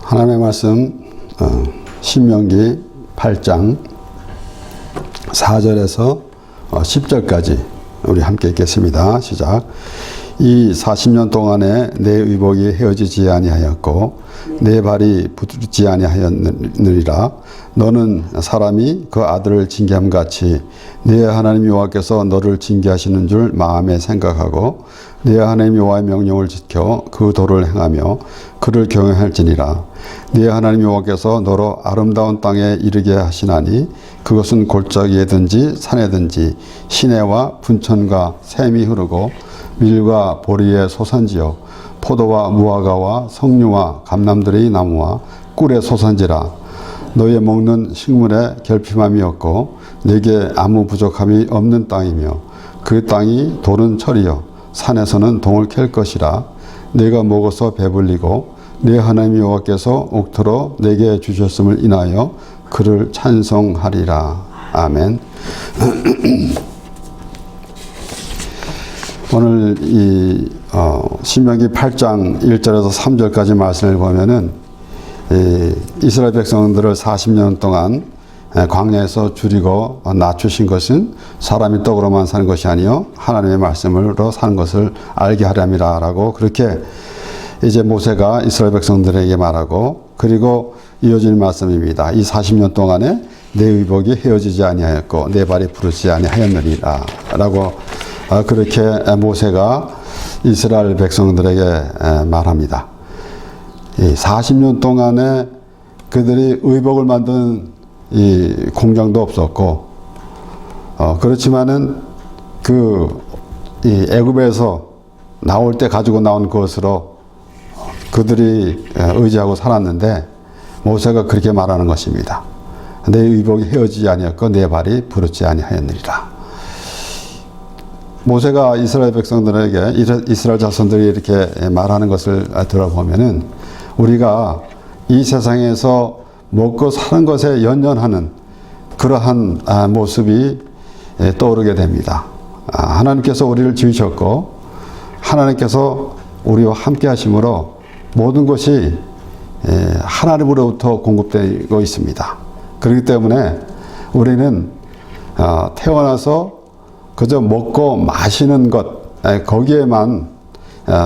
하나님의 말씀 신명기 8장 4절에서 10절까지 우리 함께 읽겠습니다. 시작. 이 40년 동안에 내 의복이 헤어지지 아니하였고 내 발이 부르지 아니하였느니라. 너는 사람이 그 아들을 징계함같이 네 하나님 여호와께서 너를 징계하시는 줄 마음에 생각하고 네 하나님 여호와의 명령을 지켜 그 도를 행하며 그를 경외할지니라. 네 하나님 여호와께서 너로 아름다운 땅에 이르게 하시나니 그것은 골짜기에든지 산에든지 시내와 분천과 샘이 흐르고 밀과 보리의 소산지요 포도와 무화과와 석류와 감람들의 나무와 꿀의 소산지라. 너의 먹는 식물에 결핍함이 없고 내게 아무 부족함이 없는 땅이며 그 땅이 돌은 철이요 산에서는 동을 캘 것이라. 내가 먹어서 배불리고 내 하나님 여호와께서 옥토로 내게 주셨음을 인하여 그를 찬송하리라. 아멘. 오늘 이 신명기 8장 1절에서 3절까지 말씀을 보면은 이스라엘 백성들을 40년 동안 광야에서 줄이고 낮추신 것은 사람이 떡으로만 사는 것이 아니요 하나님의 말씀으로 사는 것을 알게 하렴이라라고 그렇게 이제 모세가 이스라엘 백성들에게 말하고, 그리고 이어지는 말씀입니다. 이 40년 동안에 내 의복이 헤어지지 아니하였고 내 발이 부르지 아니하였느니라라고 그렇게 모세가 이스라엘 백성들에게 말합니다. 이 40년 동안에 그들이 의복을 만드는 이 공장도 없었고, 그렇지만은 이 애굽에서 나올 때 가지고 나온 것으로 그들이 의지하고 살았는데 모세가 그렇게 말하는 것입니다. 내 의복이 헤어지지 아니었고 내 발이 부르지 아니하였느니라. 모세가 이스라엘 백성들에게, 이스라엘 자손들이 이렇게 말하는 것을 들어보면은 우리가 이 세상에서 먹고 사는 것에 연연하는 그러한 모습이 떠오르게 됩니다. 하나님께서 우리를 지으셨고 하나님께서 우리와 함께 하심으로 모든 것이 하나님으로부터 공급되고 있습니다. 그렇기 때문에 우리는 태어나서 그저 먹고 마시는 것, 거기에만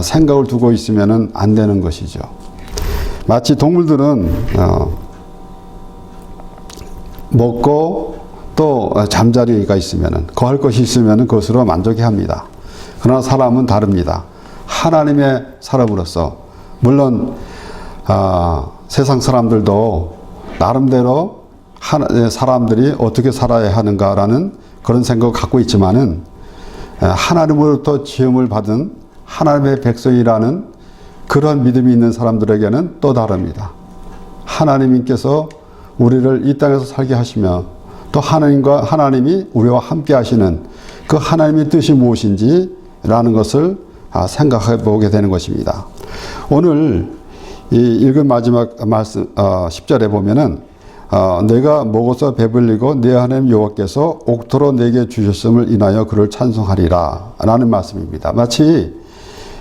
생각을 두고 있으면 안 되는 것이죠. 마치 동물들은 먹고 또 잠자리가 있으면, 거할 것이 있으면 그것으로 만족해 합니다. 그러나 사람은 다릅니다. 하나님의 사람으로서, 물론 세상 사람들도 나름대로 사람들이 어떻게 살아야 하는가라는 그런 생각을 갖고 있지만은 하나님으로부터 지음을 받은 하나님의 백성이라는 그런 믿음이 있는 사람들에게는 또 다릅니다. 하나님께서 우리를 이 땅에서 살게 하시며 또 하나님이 우리와 함께 하시는 그 하나님의 뜻이 무엇인지라는 것을 생각해 보게 되는 것입니다. 오늘 이 읽은 마지막 말씀 10절에 보면은 내가 먹어서 배불리고 내 하나님 여호와께서 옥토로 내게 주셨음을 인하여 그를 찬송하리라 라는 말씀입니다. 마치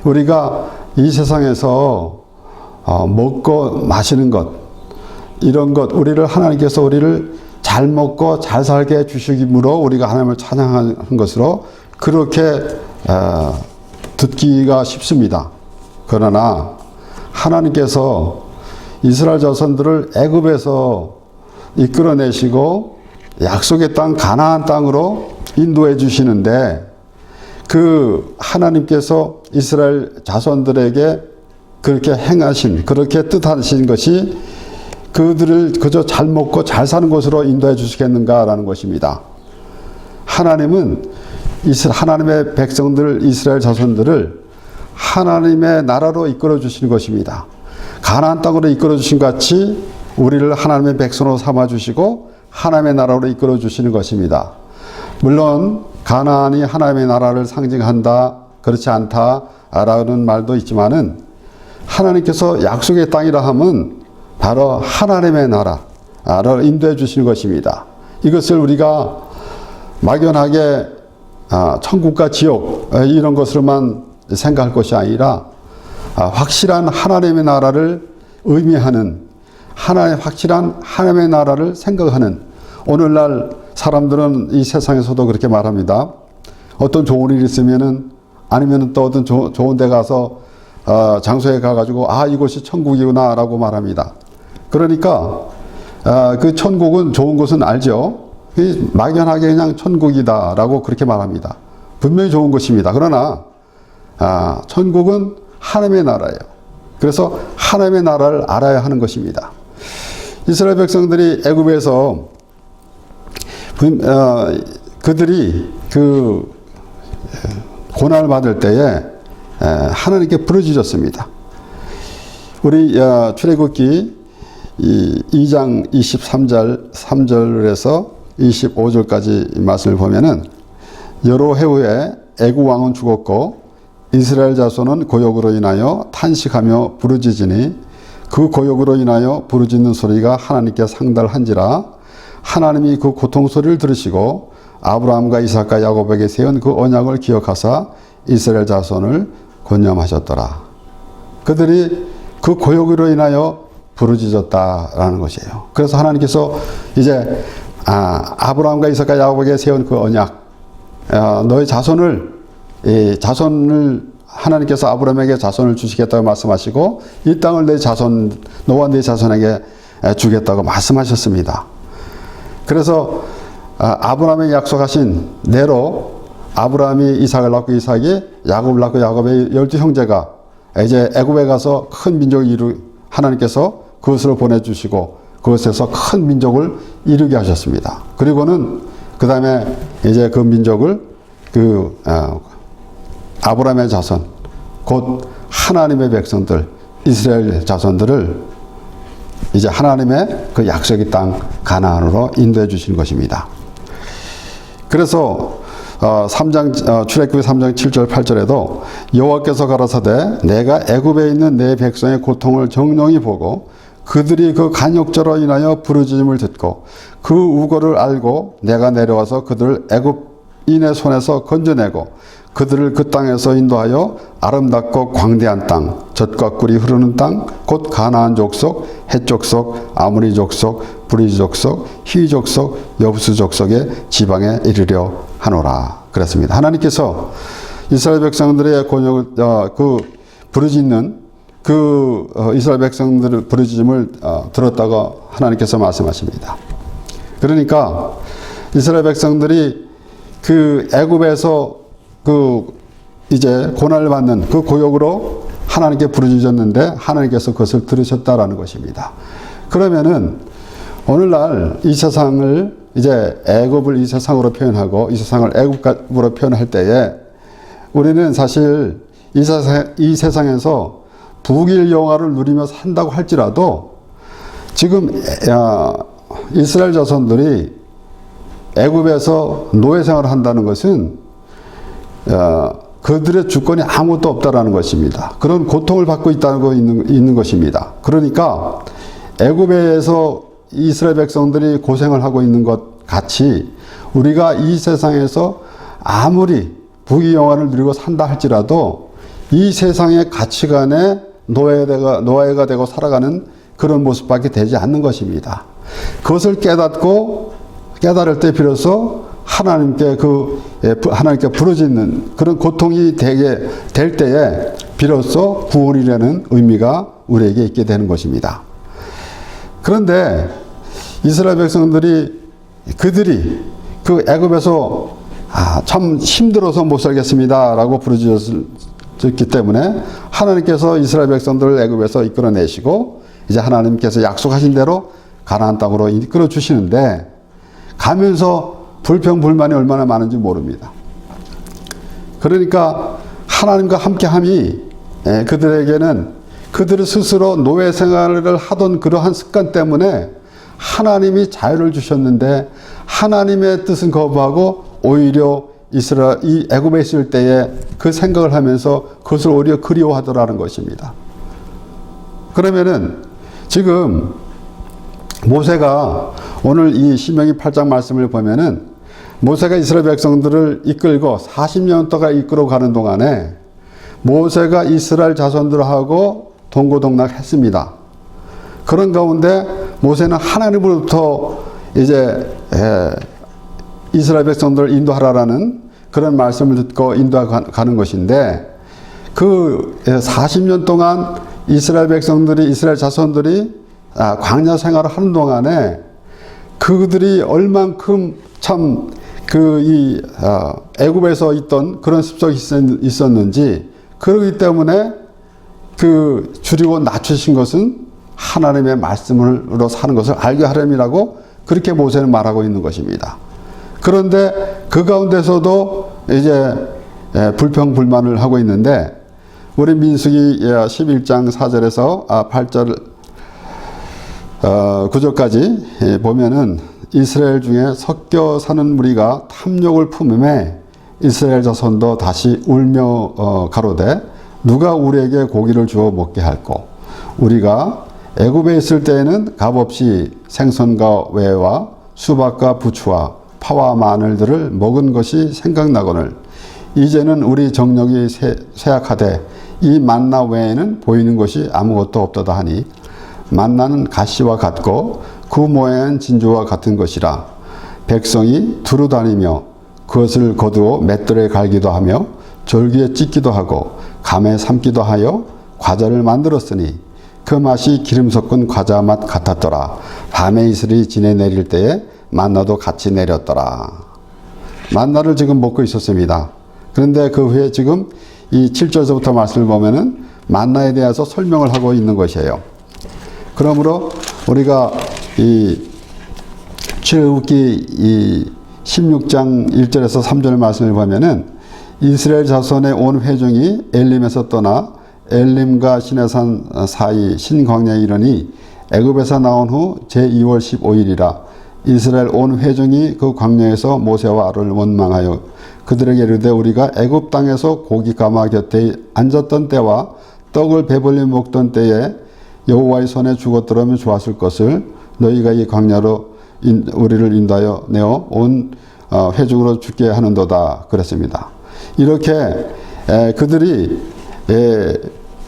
우리가 이 세상에서 먹고 마시는 것, 이런 것, 하나님께서 우리를 잘 먹고 잘 살게 해주시므로 우리가 하나님을 찬양하는 것으로 그렇게 듣기가 쉽습니다. 그러나 하나님께서 이스라엘 자손들을 애굽에서 이끌어내시고 약속의 땅 가나안 땅으로 인도해 주시는데, 그 하나님께서 이스라엘 자손들에게 그렇게 행하신, 그렇게 뜻하신 것이 그들을 그저 잘 먹고 잘 사는 곳으로 인도해 주시겠는가라는 것입니다. 하나님은 하나님의 백성들, 이스라엘 자손들을 하나님의 나라로 이끌어 주시는 것입니다. 가나안 땅으로 이끌어 주신 같이 우리를 하나님의 백성으로 삼아 주시고 하나님의 나라로 이끌어 주시는 것입니다. 물론 가나안이 하나님의 나라를 상징한다, 그렇지 않다라는 말도 있지만은 하나님께서 약속의 땅이라 함은 바로 하나님의 나라를 인도해 주시는 것입니다. 이것을 우리가 막연하게 천국과 지옥 이런 것으로만 생각할 것이 아니라 확실한 하나님의 나라를 의미하는 하나의 확실한 하나님의 나라를 생각하는, 오늘날 사람들은 이 세상에서도 그렇게 말합니다. 어떤 좋은 일이 있으면은, 아니면 또 어떤 좋은 데 가서 장소에 가가지고 이곳이 천국이구나 라고 말합니다. 그러니까 그 천국은 좋은 곳은 알죠. 막연하게 그냥 천국이다 라고 그렇게 말합니다. 분명히 좋은 것입니다. 그러나 천국은 하나님의 나라예요. 그래서 하나님의 나라를 알아야 하는 것입니다. 이스라엘 백성들이 애굽에서 그들이 그 고난을 받을 때에 하나님께 부르짖었습니다. 우리 출애굽기 2장 23절에서 25절까지 말씀을 보면은, 여러 해 후에 애굽 왕은 죽었고 이스라엘 자손은 고역으로 인하여 탄식하며 부르짖으니 그 고역으로 인하여 부르짖는 소리가 하나님께 상달한지라 하나님이 그 고통 소리를 들으시고 아브라함과 이삭과 야곱에게 세운 그 언약을 기억하사 이스라엘 자손을 권념하셨더라. 그들이 그 고역으로 인하여 부르짖었다라는 것이에요. 그래서 하나님께서 이제 아브라함과 이삭과 야곱에게 세운 그 언약, 너의 자손을 하나님께서 아브라함에게 자손을 주시겠다고 말씀하시고 이 땅을 너와 네 자손에게 주겠다고 말씀하셨습니다. 그래서 아브라함에게 약속하신 대로 아브라함이 이삭을 낳고 이삭이 야곱을 낳고 야곱의 12형제가 이제 애굽에 가서 큰 민족을 하나님께서 그것으로 보내주시고 그것에서 큰 민족을 이루게 하셨습니다. 그리고는 그 다음에 이제 그 민족을 아브라함의 자손, 곧 하나님의 백성들, 이스라엘 자손들을 이제 하나님의 그 약속의 땅 가나안으로 인도해 주신 것입니다. 그래서 출애굽기 3장 7절 8절에도 여호와께서 가라사대 내가 애굽에 있는 내 백성의 고통을 정령히 보고 그들이 그 간역죄로 인하여 부르짖음을 듣고 그 우고를 알고 내가 내려와서 그들을 애굽인의 손에서 건져내고 그들을 그 땅에서 인도하여 아름답고 광대한 땅, 젖과 꿀이 흐르는 땅, 곧 가나안 족속, 헷 족속, 아모리 족속, 브리지 족속, 히위 족속, 여부스 족속의 지방에 이르려 하노라. 그랬습니다. 하나님께서 이스라엘 백성들의 부르짖는 이스라엘 백성들의 부르짖음을 들었다고 하나님께서 말씀하십니다. 그러니까 이스라엘 백성들이 애굽에서 이제 고난을 받는 그 고역으로 하나님께 부르짖었는데 하나님께서 그것을 들으셨다라는 것입니다. 그러면은 오늘날 이 세상을 이제 애굽을 이 세상으로 표현하고 이 세상을 애굽으로 표현할 때에 우리는 사실 이 세상에서 북일 영화를 누리며 산다고 할지라도 지금 이스라엘 자손들이 애굽에서 노예 생활을 한다는 것은 그들의 주권이 아무것도 없다라는 것입니다. 그런 고통을 받고 있는 것입니다. 그러니까 애굽에서 이스라엘 백성들이 고생을 하고 있는 것 같이 우리가 이 세상에서 아무리 부귀 영화를 누리고 산다 할지라도 이 세상의 가치관에 노예가 되고 살아가는 그런 모습밖에 되지 않는 것입니다. 그것을 깨달을 때 비로소 하나님께 부르짖는 그런 고통이 될 때에 비로소 구원이라는 의미가 우리에게 있게 되는 것입니다. 그런데 이스라엘 백성들이 그 애굽에서 참 힘들어서 못 살겠습니다 라고 부르짖었기 때문에 하나님께서 이스라엘 백성들을 애굽에서 이끌어내시고 이제 하나님께서 약속하신 대로 가나안 땅으로 이끌어 주시는데 가면서 불평불만이 얼마나 많은지 모릅니다. 그러니까 하나님과 함께함이 그들에게는 그들 스스로 노예 생활을 하던 그러한 습관 때문에 하나님이 자유를 주셨는데 하나님의 뜻은 거부하고 오히려 이 애굽에 있을 때에 그 생각을 하면서 그것을 오히려 그리워하더라는 것입니다. 그러면은 지금 모세가 오늘 이 신명기 8장 말씀을 보면은 모세가 이스라엘 백성들을 이끌고 40년 동안 이끌어 가는 동안에 모세가 이스라엘 자손들하고 동고동락했습니다. 그런 가운데 모세는 하나님으로부터 이제 이스라엘 백성들을 인도하라라는 그런 말씀을 듣고 인도가는 것인데, 그 40년 동안 이스라엘 백성들이, 이스라엘 자손들이 광야 생활을 하는 동안에 그들이 얼만큼 참 애굽에서 있던 그런 습성이 있었는지, 그러기 때문에 그 줄이고 낮추신 것은 하나님의 말씀으로 사는 것을 알게 하렴이라고 그렇게 모세는 말하고 있는 것입니다. 그런데 그 가운데서도 이제 불평불만을 하고 있는데, 우리 민수기 11장 4절에서 8절 9절까지 보면은 이스라엘 중에 섞여 사는 무리가 탐욕을 품음에 이스라엘 자손도 다시 울며 가로되 누가 우리에게 고기를 주어 먹게 할꼬. 우리가 애굽에 있을 때에는 값없이 생선과 외와 수박과 부추와 파와 마늘들을 먹은 것이 생각나거늘 이제는 우리 정력이 쇠약하되 이 만나 외에는 보이는 것이 아무것도 없도다 하니 만나는 가시와 같고 그 모양은 진주와 같은 것이라 백성이 두루 다니며 그것을 거두어 맷돌에 갈기도 하며 절기에 찢기도 하고 감에 삶기도 하여 과자를 만들었으니 그 맛이 기름 섞은 과자 맛 같았더라. 밤에 이슬이 지내 내릴 때에 만나도 같이 내렸더라. 만나를 지금 먹고 있었습니다. 그런데 그 후에 지금 이 7절서부터 말씀을 보면은 만나에 대해서 설명을 하고 있는 것이에요. 그러므로 우리가 이 출애굽기 이 16장 1절에서 3절 말씀을 보면은 이스라엘 자손의 온 회중이 엘림에서 떠나 엘림과 시내산 사이 신광야에 이르니 애굽에서 나온 후 제2월 15일이라 이스라엘 온 회중이 그 광야에서 모세와 아론을 원망하여 그들에게 이르되 우리가 애굽 땅에서 고기 가마 곁에 앉았던 때와 떡을 배불리 먹던 때에 여호와의 손에 죽었더라면 좋았을 것을 너희가 이 광야로 우리를 인도하여 내어 온 회중으로 죽게 하는도다 그랬습니다. 이렇게 그들이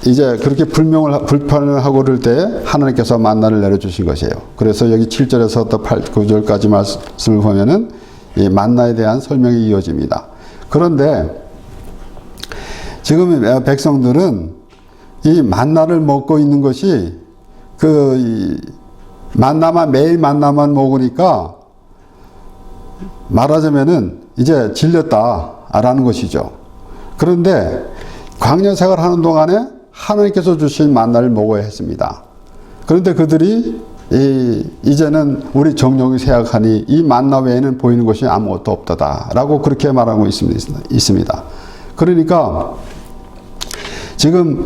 이제 그렇게 불평을 하고 그럴 때 하나님께서 만나를 내려주신 것이에요. 그래서 여기 7절에서 또 9절까지 말씀을 보면은 이 만나에 대한 설명이 이어집니다. 그런데 지금 백성들은 이 만나를 먹고 있는 것이 매일 만나만 먹으니까 말하자면은 이제 질렸다라는 것이죠. 그런데 광야 생활하는 동안에 하나님께서 주신 만나를 먹어야 했습니다. 그런데 그들이 이제는 우리 정욕이 쇠약하니 이 만나 외에는 보이는 것이 아무것도 없다라고 그렇게 말하고 있습니다. 그러니까 지금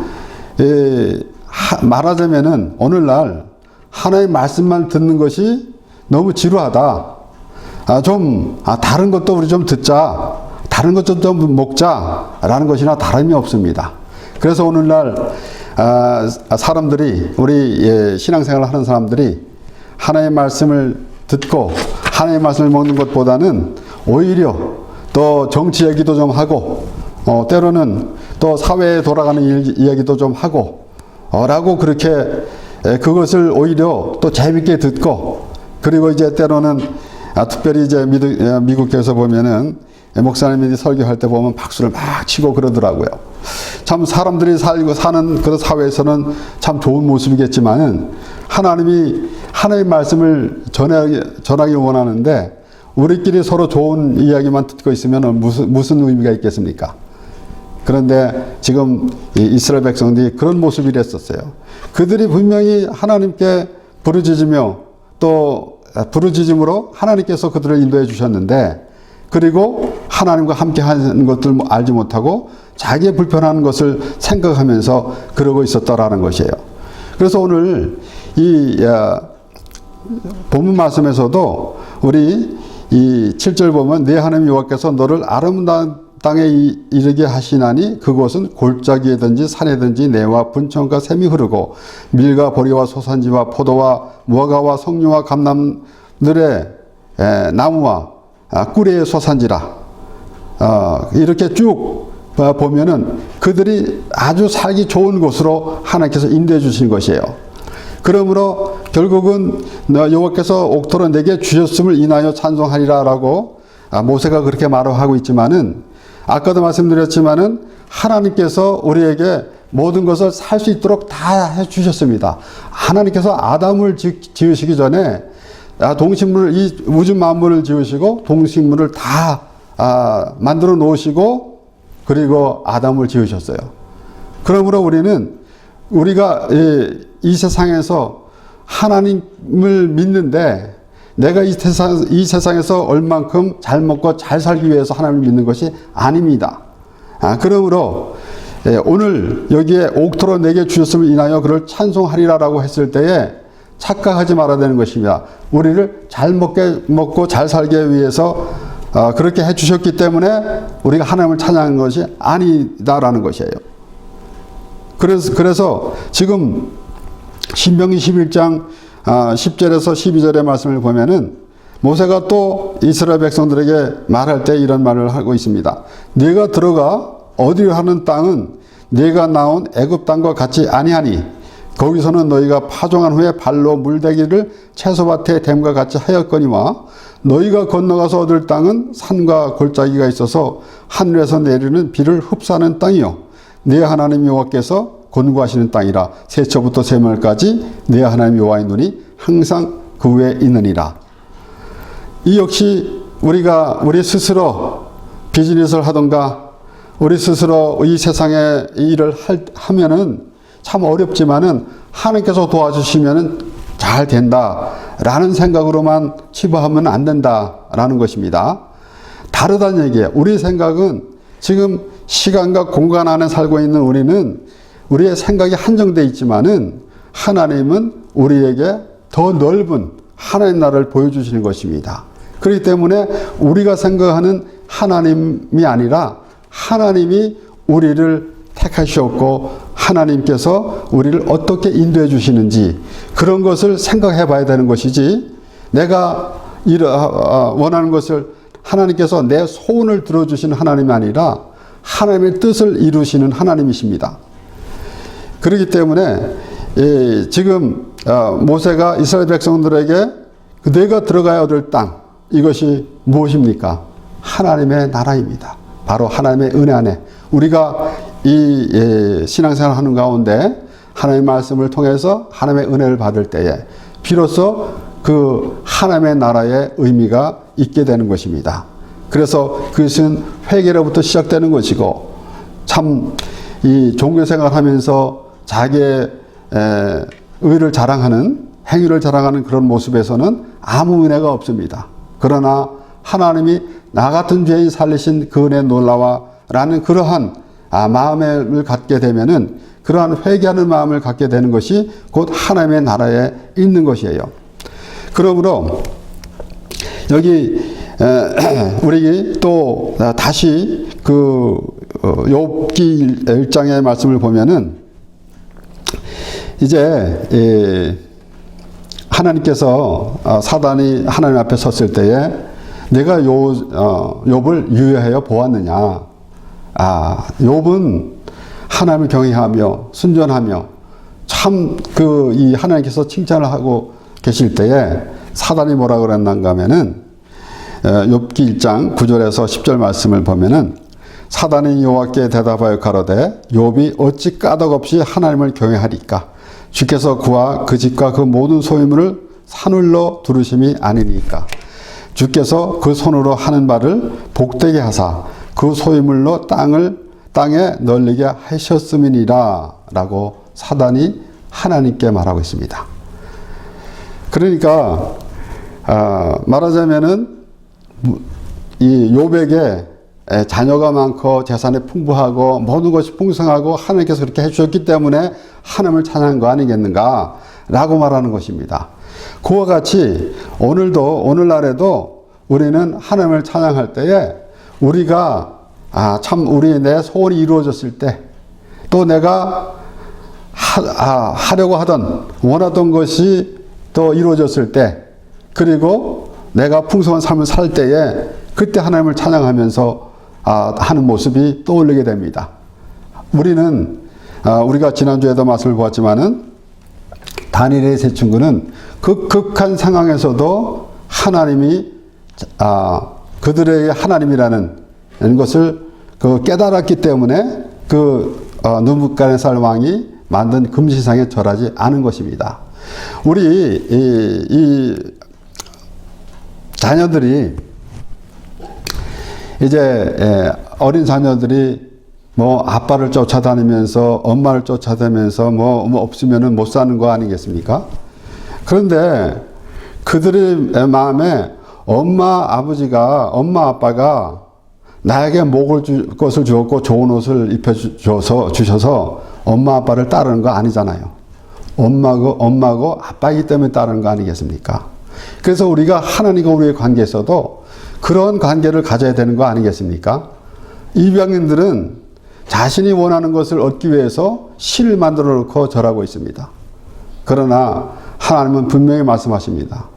말하자면은 오늘날 하나님의 말씀만 듣는 것이 너무 지루하다. 다른 것도 우리 좀 듣자. 다른 것 좀 먹자라는 것이나 다름이 없습니다. 그래서 오늘날 사람들이 우리 신앙생활을 하는 사람들이 하나님의 말씀을 듣고 하나님의 말씀을 먹는 것보다는 오히려 또 정치 얘기도 좀 하고 때로는 또 사회에 돌아가는 이야기도 좀 하고 라고 그렇게 그것을 오히려 또 재밌게 듣고 그리고 이제 때로는 특별히 이제 미국에서 보면은 목사님이 설교할 때 보면 박수를 막 치고 그러더라고요. 참 사람들이 살고 사는 그런 사회에서는 참 좋은 모습이겠지만은 하나님이 하나님의 말씀을 전하기 원하는데 우리끼리 서로 좋은 이야기만 듣고 있으면 무슨 의미가 있겠습니까? 그런데 지금 이스라엘 백성들이 그런 모습이랬었어요. 그들이 분명히 하나님께 부르짖으며 또 부르짖음으로 하나님께서 그들을 인도해 주셨는데 그리고 하나님과 함께 하는 것들 알지 못하고 자기의 불편한 것을 생각하면서 그러고 있었다라는 것이에요. 그래서 오늘 이 본문 말씀에서도 우리 이 7절 보면 내 하나님 여호와께서 너를 아름다운 땅에 이르게 하시나니 그곳은 골짜기에든지 산에든지 내와 분천과 샘이 흐르고 밀과 보리와 소산지와 포도와 무화과와 석류와 감람들의 나무와 꿀의 소산지라. 이렇게 쭉 보면은 그들이 아주 살기 좋은 곳으로 하나님께서 인도해 주신 것이에요. 그러므로 결국은 여호와께서 옥토로 내게 주셨음을 인하여 찬송하리라라고 모세가 그렇게 말하고 있지만은, 아까도 말씀드렸지만은 하나님께서 우리에게 모든 것을 살 수 있도록 다 해주셨습니다. 하나님께서 아담을 지으시기 전에 동식물을, 이 우주 만물을 지으시고 동식물을 다 만들어 놓으시고 그리고 아담을 지으셨어요. 그러므로 우리가 이 세상에서 하나님을 믿는데, 내가 이 세상에서 얼만큼 잘 먹고 잘 살기 위해서 하나님을 믿는 것이 아닙니다. 그러므로 오늘 여기에 옥토로 내게 주셨음을 인하여 그를 찬송하리라라고 했을 때에 착각하지 말아야 되는 것입니다. 우리를 잘 먹고 잘 살기 위해서 그렇게 해주셨기 때문에 우리가 하나님을 찬양하는 것이 아니다라는 것이에요. 그래서 지금 신명기 11장 10절에서 12절의 말씀을 보면은 모세가 또 이스라엘 백성들에게 말할 때 이런 말을 하고 있습니다. 네가 들어가 어디로 하는 땅은 네가 나온 애굽 땅과 같이 아니하니 거기서는 너희가 파종한 후에 발로 물대기를 채소밭에 댐과 같이 하였거니와 너희가 건너가서 얻을 땅은 산과 골짜기가 있어서 하늘에서 내리는 비를 흡수하는 땅이요 네 하나님 여호와께서 권고하시는 땅이라 세초부터 세말까지 네 하나님 여호와의 눈이 항상 그 위에 있느니라. 이 역시 우리 스스로 비즈니스를 하던가 우리 스스로 이 세상에 일을 하면은 참 어렵지만은 하나님께서 도와주시면은 잘 된다라는 생각으로만 치부하면 안 된다라는 것입니다. 다르다는 얘기예요. 우리 생각은 지금 시간과 공간 안에 살고 있는 우리의 생각이 한정되어 있지만은 하나님은 우리에게 더 넓은 하나님 나라를 보여주시는 것입니다. 그렇기 때문에 우리가 생각하는 하나님이 아니라 하나님이 우리를 택하셨고 하나님께서 우리를 어떻게 인도해 주시는지 그런 것을 생각해 봐야 되는 것이지, 내가 원하는 것을 하나님께서 내 소원을 들어주시는 하나님이 아니라 하나님의 뜻을 이루시는 하나님이십니다. 그렇기 때문에 지금 모세가 이스라엘 백성들에게 내가 들어가야 얻을 땅, 이것이 무엇입니까? 하나님의 나라입니다. 바로 하나님의 은혜 안에 우리가 이 신앙생활을 하는 가운데 하나님의 말씀을 통해서 하나님의 은혜를 받을 때에 비로소 그 하나님의 나라의 의미가 있게 되는 것입니다. 그래서 그것은 회개로부터 시작되는 것이고, 참 이 종교생활 하면서 자기의 의를 자랑하는, 행위를 자랑하는 그런 모습에서는 아무 은혜가 없습니다. 그러나 하나님이 나 같은 죄인 살리신 그 은혜 놀라와라는 그러한 마음을 갖게 되면은, 그러한 회개하는 마음을 갖게 되는 것이 곧 하나님의 나라에 있는 것이에요. 그러므로 여기 우리 또 다시 그 욥기 1장의 말씀을 보면은 이제 하나님께서 사단이 하나님 앞에 섰을 때에 내가 욥을 유예하여 보았느냐. 욥은 하나님을 경외하며 순전하며 참 이 하나님께서 칭찬을 하고 계실 때에 사단이 뭐라 그랬는가 하면은 욥기 1장 9절에서 10절 말씀을 보면은 사단이 여호와께 대답하여 가로되 욥이 어찌 까닭없이 하나님을 경외하리까? 주께서 그와 그 집과 그 모든 소유물을 산울로 두르심이 아니니까. 주께서 그 손으로 하는 바를 복되게 하사 그 소유물로 땅에 널리게 하셨음이니라 라고 사단이 하나님께 말하고 있습니다. 그러니까 말하자면은 이 욥에게 자녀가 많고 재산이 풍부하고 모든 것이 풍성하고 하나님께서 그렇게 해주셨기 때문에 하나님을 찬양한 거 아니겠는가 라고 말하는 것입니다. 그와 같이 오늘날에도 우리는 하나님을 찬양할 때에 우리가 참 내 소원이 이루어졌을 때, 또 내가 하려고 하던 원하던 것이 또 이루어졌을 때, 그리고 내가 풍성한 삶을 살 때에 그때 하나님을 찬양하면서 하는 모습이 떠올리게 됩니다. 우리가 지난주에도 말씀을 보았지만은 다니엘의 세 친구는 그 극한 상황에서도 하나님이 그들에게 하나님이라는 것을 깨달았기 때문에 느부갓네살 왕이 만든 금시상에 절하지 않은 것입니다. 우리 이 자녀들이 이제 어린 자녀들이 뭐 아빠를 쫓아다니면서 엄마를 쫓아다니면서 뭐 없으면은 못 사는 거 아니겠습니까? 그런데 그들의 마음에 엄마 아빠가 나에게 먹을 것을 주었고 좋은 옷을 주셔서 엄마 아빠를 따르는 거 아니잖아요. 엄마고 아빠이기 때문에 따르는 거 아니겠습니까? 그래서 우리가 하나님과 우리의 관계에서도 그런 관계를 가져야 되는 거 아니겠습니까? 이방인들은 자신이 원하는 것을 얻기 위해서 신을 만들어 놓고 절하고 있습니다. 그러나 하나님은 분명히 말씀하십니다.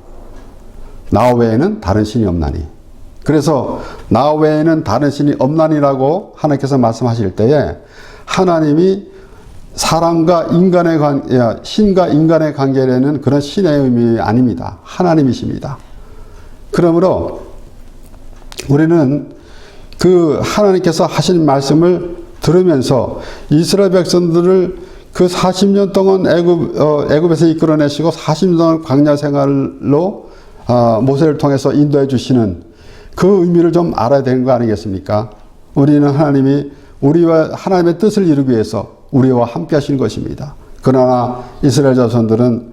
나 외에는 다른 신이 없나니. 그래서 나 외에는 다른 신이 없나니라고 하나님께서 말씀하실 때에 하나님이 사람과 신과 인간의 관계라는 그런 신의 의미 아닙니다. 하나님이십니다. 그러므로 우리는 그 하나님께서 하신 말씀을 들으면서 이스라엘 백성들을 그 40년 동안 애굽에서 이끌어내시고 40년 동안 광야 생활로 모세를 통해서 인도해 주시는 그 의미를 좀 알아야 되는 거 아니겠습니까? 우리는 하나님이 우리와 하나님의 뜻을 이루기 위해서 우리와 함께 하시는 것입니다. 그러나 이스라엘 자손들은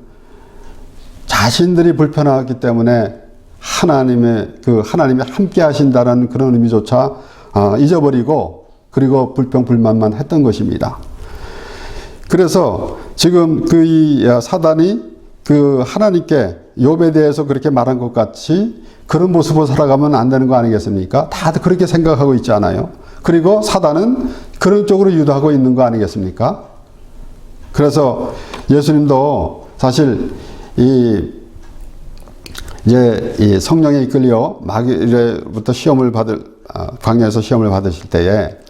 자신들이 불편하기 때문에 하나님이 함께 하신다는 그런 의미조차 잊어버리고 그리고 불평불만만 했던 것입니다. 그래서 지금 사단이 하나님께 욥에 대해서 그렇게 말한 것 같이 그런 모습으로 살아가면 안 되는 거 아니겠습니까? 다들 그렇게 생각하고 있지 않아요? 그리고 사단은 그런 쪽으로 유도하고 있는 거 아니겠습니까? 그래서 예수님도 사실 이 성령에 이끌려 마귀로부터 광야에서 시험을 받으실 때에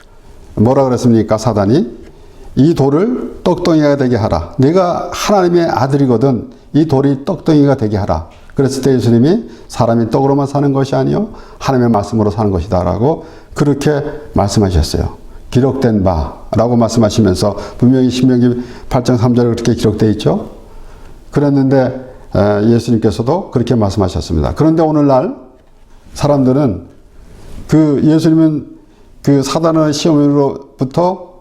뭐라 그랬습니까? 사단이 이 돌을 떡덩이가 되게 하라. 내가 하나님의 아들이거든 이 돌이 떡덩이가 되게 하라. 그랬을 때 예수님이 사람이 떡으로만 사는 것이 아니요 하나님의 말씀으로 사는 것이다 라고 그렇게 말씀하셨어요. 기록된 바라고 말씀하시면서 분명히 신명기 8장 3절에 그렇게 기록되어 있죠. 그랬는데 예수님께서도 그렇게 말씀하셨습니다. 그런데 오늘날 사람들은 예수님은 사단의 시험으로부터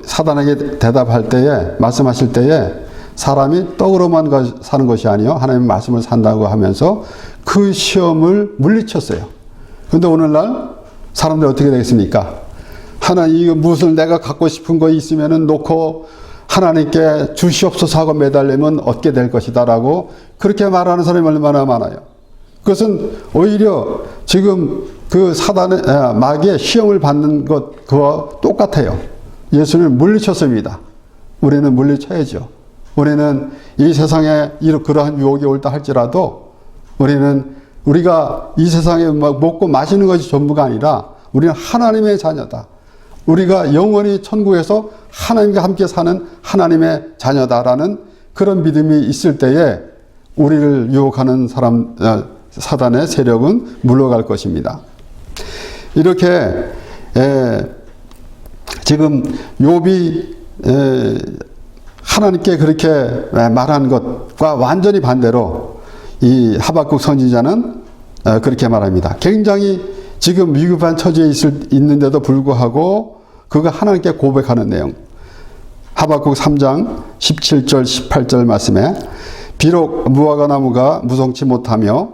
사단에게 대답할 때에 말씀하실 때에 사람이 떡으로만 사는 것이 아니요 하나님의 말씀을 산다고 하면서 그 시험을 물리쳤어요. 그런데 오늘날 사람들이 어떻게 되겠습니까? 하나님 무슨 내가 갖고 싶은 거 있으면은 놓고 하나님께 주시옵소서 하고 매달리면 얻게 될 것이다 라고 그렇게 말하는 사람이 얼마나 많아요. 그것은 오히려 지금 마귀의 시험을 받는 그와 똑같아요. 예수를 물리쳤습니다. 우리는 물리쳐야죠. 우리는 이 세상에 그러한 유혹이 올다 할지라도 우리가 이 세상에 먹고 마시는 것이 전부가 아니라 우리는 하나님의 자녀다. 우리가 영원히 천국에서 하나님과 함께 사는 하나님의 자녀다라는 그런 믿음이 있을 때에 우리를 유혹하는 사단의 세력은 물러갈 것입니다. 이렇게 지금 욥이 하나님께 그렇게 말한 것과 완전히 반대로 이 하박국 선지자는 그렇게 말합니다. 굉장히 지금 위급한 처지에 있는데도 불구하고 그가 하나님께 고백하는 내용. 하박국 3장 17절 18절 말씀에 비록 무화과나무가 무성치 못하며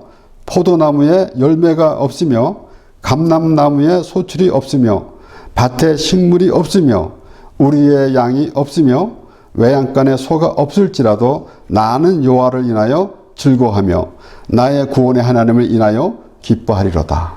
포도나무에 열매가 없으며 감람나무에 소출이 없으며 밭에 식물이 없으며 우리의 양이 없으며 외양간에 소가 없을지라도 나는 여호와를 인하여 즐거워하며 나의 구원의 하나님을 인하여 기뻐하리로다.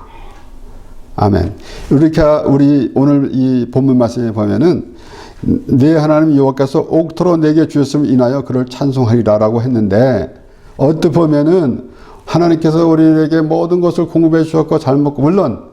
아멘. 우리 오늘 이 본문 말씀에 보면은 네 하나님 여호와께서 옥토로 내게 주셨음을 인하여 그를 찬송하리라라고 했는데 어떻게 보면은 하나님께서 우리에게 모든 것을 공급해 주셨고 잘 먹고 물론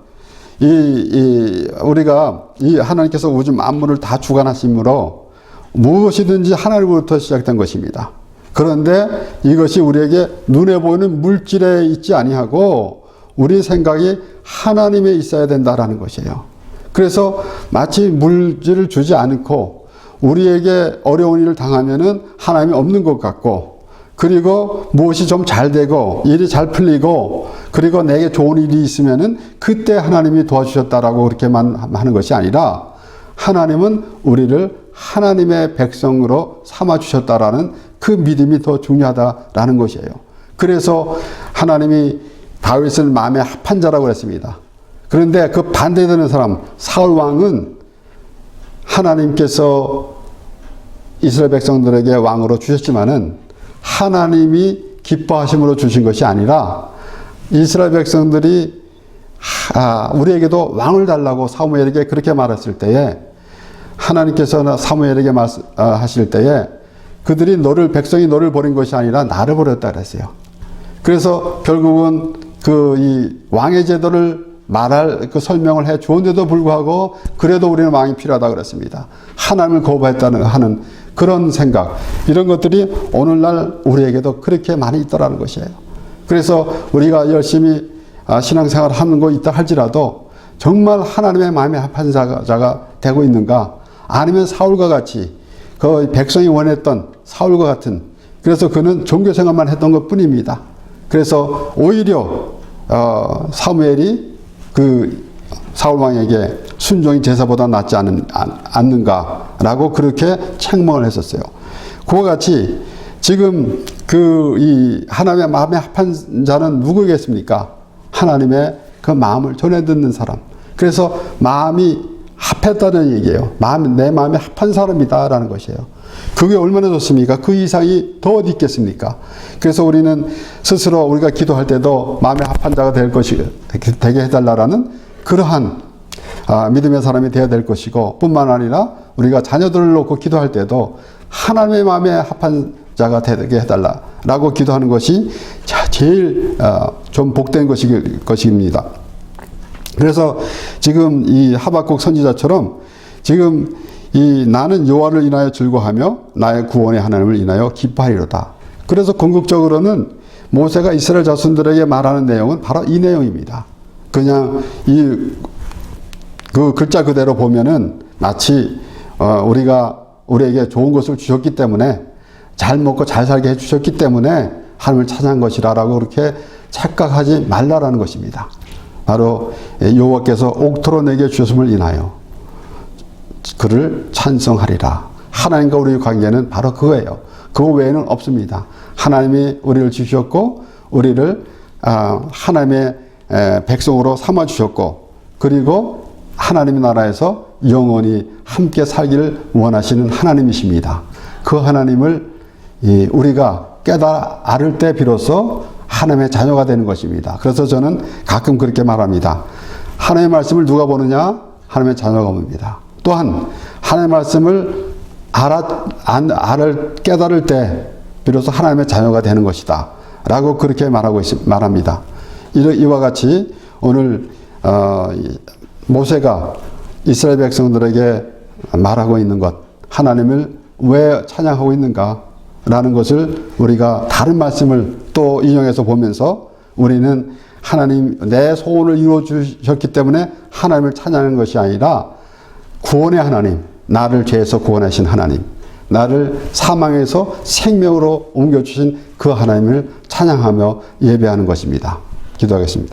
우리가 하나님께서 우주 만물을 다 주관하심으로 무엇이든지 하나님으로부터 시작된 것입니다. 그런데 이것이 우리에게 눈에 보이는 물질에 있지 아니하고 우리 생각이 하나님에 있어야 된다라는 것이에요. 그래서 마치 물질을 주지 않고 우리에게 어려운 일을 당하면은 하나님이 없는 것 같고, 그리고 무엇이 좀 잘 되고 일이 잘 풀리고 그리고 내게 좋은 일이 있으면은 그때 하나님이 도와주셨다라고 그렇게만 하는 것이 아니라, 하나님은 우리를 하나님의 백성으로 삼아 주셨다라는 그 믿음이 더 중요하다라는 것이에요. 그래서 하나님이 다윗을 마음에 합한 자라고 그랬습니다. 그런데 그 반대되는 사람 사울 왕은 하나님께서 이스라엘 백성들에게 왕으로 주셨지만은 하나님이 기뻐하심으로 주신 것이 아니라, 이스라엘 백성들이 우리에게도 왕을 달라고 사무엘에게 그렇게 말했을 때에, 하나님께서 사무엘에게 하실 때에 그들이 백성이 너를 버린 것이 아니라 나를 버렸다 그랬어요. 그래서 결국은 이 왕의 제도를 설명을 해 주었는데도 불구하고 그래도 우리는 왕이 필요하다 그랬습니다. 하나님을 거부했다는 하는 그런 생각, 이런 것들이 오늘날 우리에게도 그렇게 많이 있더라는 것이에요. 그래서 우리가 열심히 신앙생활을 하는 거 있다 할지라도 정말 하나님의 마음에 합한 자가 되고 있는가, 아니면 사울과 같이 그 백성이 원했던 사울과 같은, 그래서 그는 종교생활만 했던 것 뿐입니다. 그래서 오히려 사무엘이 그 사울왕에게 순종이 제사보다 낫지 않는가라고 그렇게 책망을 했었어요. 그와 같이 지금 이 하나님의 마음에 합한 자는 누구겠습니까? 하나님의 그 마음을 전해 듣는 사람. 그래서 마음이 합했다는 얘기예요. 내 마음에 합한 사람이다라는 것이에요. 그게 얼마나 좋습니까? 그 이상이 더 어디 있겠습니까? 그래서 우리는 스스로 우리가 기도할 때도 마음에 합한 자가 되게 해달라라는 그러한 믿음의 사람이 되어야 될 것이고, 뿐만 아니라 우리가 자녀들을 놓고 기도할 때도 하나님의 마음에 합한 자가 되게 해달라라고 기도하는 것이 제일 좀 복된 것입니다. 그래서 지금 이 하박국 선지자처럼 지금 나는 여호와를 인하여 즐거하며 나의 구원의 하나님을 인하여 기뻐하리로다. 그래서 궁극적으로는 모세가 이스라엘 자손들에게 말하는 내용은 바로 이 내용입니다. 그냥 그 글자 그대로 보면은 마치 우리에게 좋은 것을 주셨기 때문에, 잘 먹고 잘 살게 해주셨기 때문에 하나님을 찬양한 것이라고 그렇게 착각하지 말라라는 것입니다. 바로 여호와께서 옥토로 내게 주셨음을 인하여 그를 찬송하리라. 하나님과 우리의 관계는 바로 그거예요. 그거 외에는 없습니다. 하나님이 우리를 주셨고 우리를 하나님의 백성으로 삼아주셨고, 그리고 하나님의 나라에서 영원히 함께 살기를 원하시는 하나님이십니다. 그 하나님을 우리가 알을 때 비로소 하나님의 자녀가 되는 것입니다. 그래서 저는 가끔 그렇게 말합니다. 하나님의 말씀을 누가 보느냐? 하나님의 자녀가 봅니다. 또한 하나님의 말씀을 깨달을 때 비로소 하나님의 자녀가 되는 것이다 라고 그렇게 말합니다. 이와 같이 오늘 모세가 이스라엘 백성들에게 말하고 있는 것, 하나님을 왜 찬양하고 있는가 라는 것을 우리가 다른 말씀을 또 인용해서 보면서, 우리는 하나님 내 소원을 이루어 주셨기 때문에 하나님을 찬양하는 것이 아니라, 구원의 하나님, 나를 죄에서 구원하신 하나님, 나를 사망에서 생명으로 옮겨주신 그 하나님을 찬양하며 예배하는 것입니다. 기도하겠습니다.